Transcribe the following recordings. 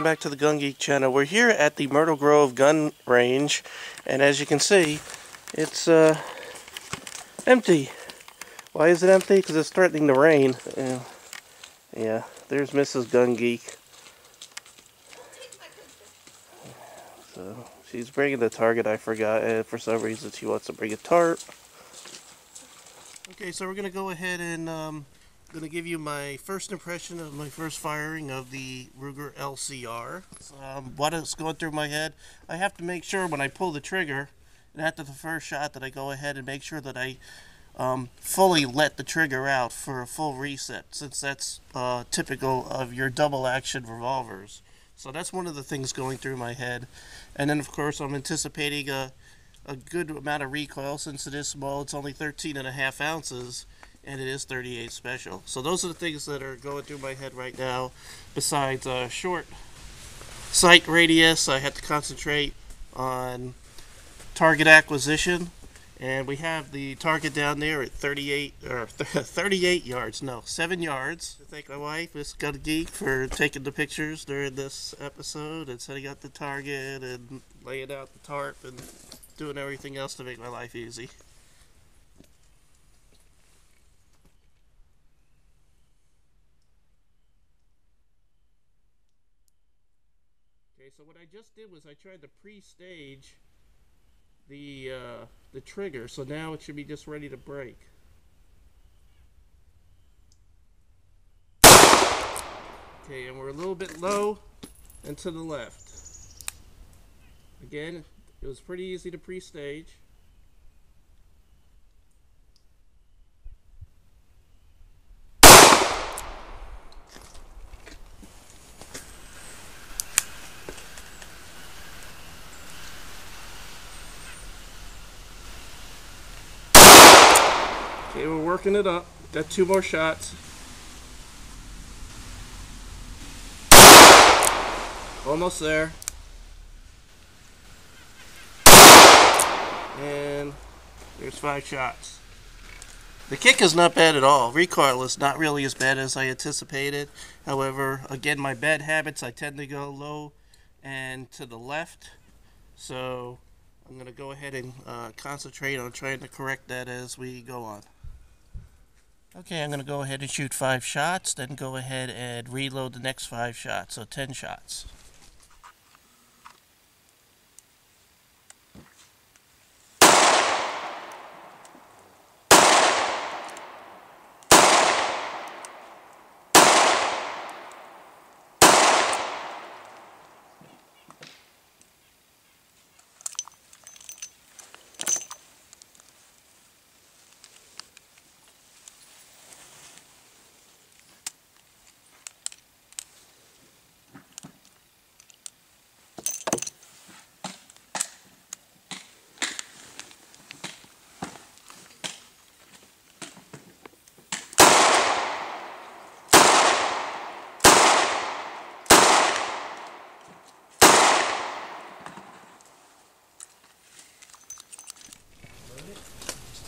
welcome back to the Gun Geek channel. We're here at the Myrtle Grove gun range, and as you can see, it's empty. Why is it empty? Because it's threatening to rain. Yeah, there's Mrs. Gun Geek. So she's bringing the target. I forgot, and for some reason she wants to bring a tarp. Okay, so we're gonna go ahead and going to give you my first impression of my first firing of the Ruger LCR. What is going through my head, I have to make sure when I pull the trigger, and after the first shot, that I go ahead and make sure that I fully let the trigger out for a full reset, since that's typical of your double action revolvers. So that's one of the things going through my head. And then of course I'm anticipating a good amount of recoil, since it is small. It's only 13.5 ounces. And it is 38 special. So those are the things that are going through my head right now. Besides short sight radius, I have to concentrate on target acquisition. And we have the target down there at 38 yards. No, 7 yards. I thank my wife, Miss Gun Geek, for taking the pictures during this episode and setting up the target and laying out the tarp and doing everything else to make my life easy. Okay, so what I just did was I tried to pre-stage the trigger, so now it should be just ready to break. Okay, and we're a little bit low and to the left. Again, it was pretty easy to pre-stage. Okay, we're working it up. Got 2 more shots. Almost there. And there's 5 shots. The kick is not bad at all. Recoil is not really as bad as I anticipated. However, again, my bad habits, I tend to go low and to the left. So I'm going to go ahead and concentrate on trying to correct that as we go on. Okay, I'm going to go ahead and shoot 5 shots, then go ahead and reload the next 5 shots, so 10 shots.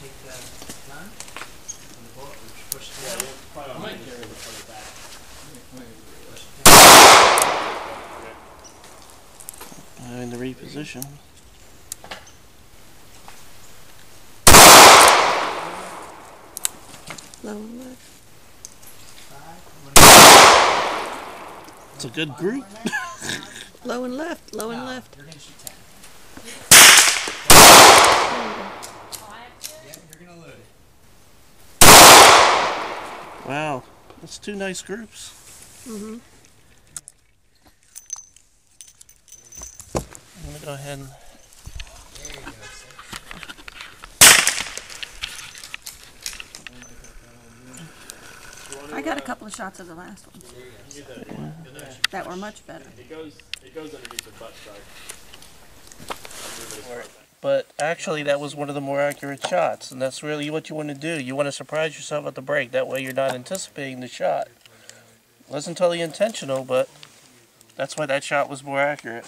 Take the gun and the bullet, which push the I might carry the bullet back. In the reposition. Low and left. It's a good group. Low and left, low and left. You're gonna shoot 10. You're gonna load it. Wow, that's 2 nice groups. Mm-hmm. I'm gonna go ahead and. There you go, sir. I got a couple of shots of the last one that were much better. It goes underneath the butt side. But actually, that was one of the more accurate shots, and that's really what you want to do. You want to surprise yourself at the break. That way, you're not anticipating the shot. It wasn't totally intentional, but that's why that shot was more accurate.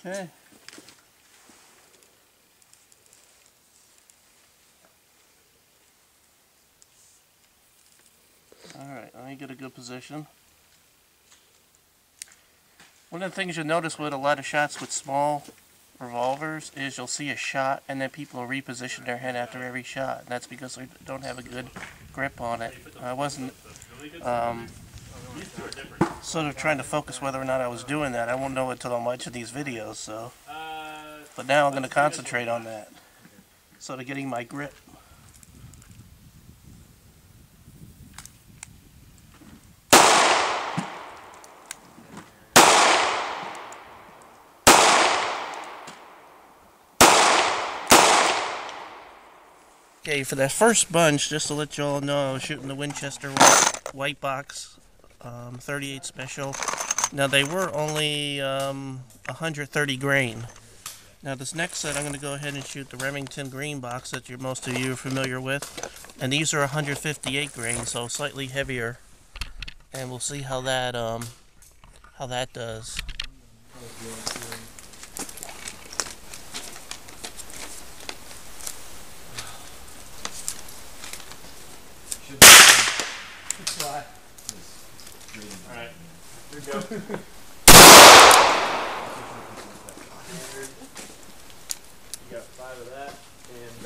Okay. Alright, let me get a good position. One of the things you'll notice with a lot of shots with small revolvers is you'll see a shot and then people will reposition their head after every shot. And that's because they don't have a good grip on it. I wasn't sort of trying to focus whether or not I was doing that. I won't know until I'm watching these videos, so. But now I'm going to concentrate on that. Sort of getting my grip. Okay, for that first bunch, just to let you all know, I was shooting the Winchester white box 38 special. Now they were only 130 grain. Now this next set, I'm going to go ahead and shoot the Remington green box that most of you are familiar with, and these are 158 grain, so slightly heavier. And we'll see how that does. Alright, here we go. You got 5 of that, and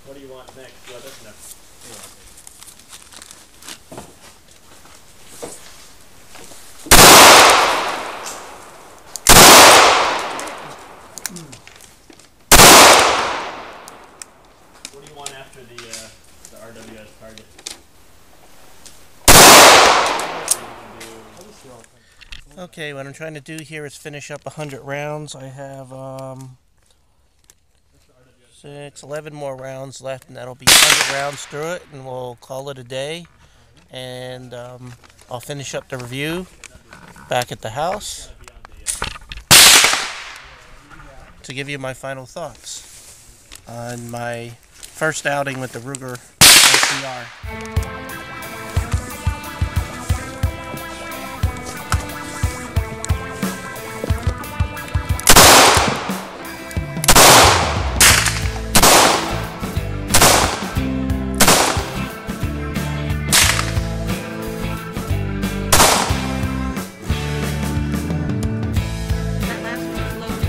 what do you want next? Let us know. What do you want after the RWS target? Okay, what I'm trying to do here is finish up 100 rounds. I have 11 more rounds left, and that'll be 100 rounds through it, and we'll call it a day. And I'll finish up the review back at the house to give you my final thoughts on my first outing with the Ruger LCR. That last one was loaded.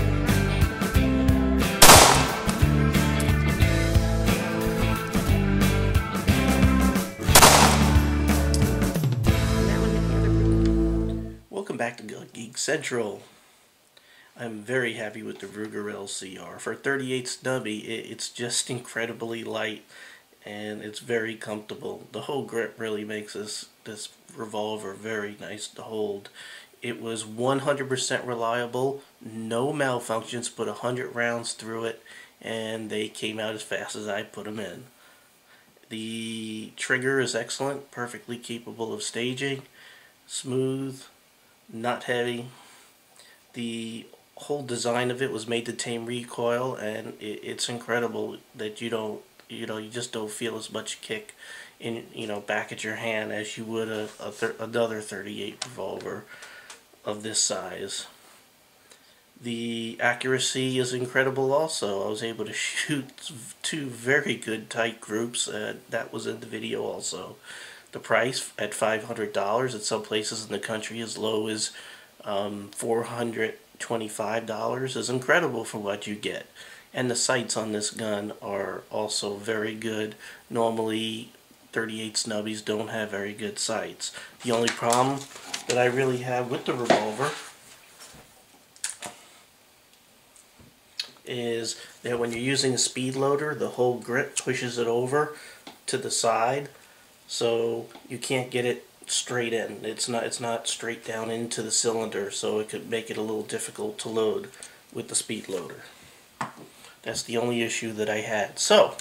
That one hit the other group. Welcome back to Gun Geek Central. I'm very happy with the Ruger LCR. For a 38 stubby, it's just incredibly light and it's very comfortable. The whole grip really makes this revolver very nice to hold. It was 100% reliable, no malfunctions, put 100 rounds through it, and they came out as fast as I put them in. The trigger is excellent, perfectly capable of staging, smooth, not heavy. The whole design of it was made to tame recoil, and it's incredible that you just don't feel as much kick in back at your hand as you would another 38 revolver of this size. The accuracy is incredible also. I was able to shoot 2 very good tight groups. That was in the video also. The price at $500, at some places in the country as low as $425 is incredible for what you get. And the sights on this gun are also very good. Normally 38 snubbies don't have very good sights. The only problem that I really have with the revolver is that when you're using a speed loader, the whole grip pushes it over to the side, so you can't get it straight in. It's not straight down into the cylinder, so it could make it a little difficult to load with the speed loader. That's the only issue that I had. So,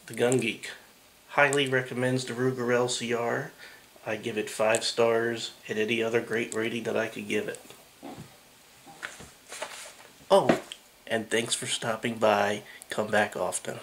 the Gun Geek highly recommends the Ruger LCR. I give it 5 stars and any other great rating that I could give it. Oh, and thanks for stopping by. Come back often.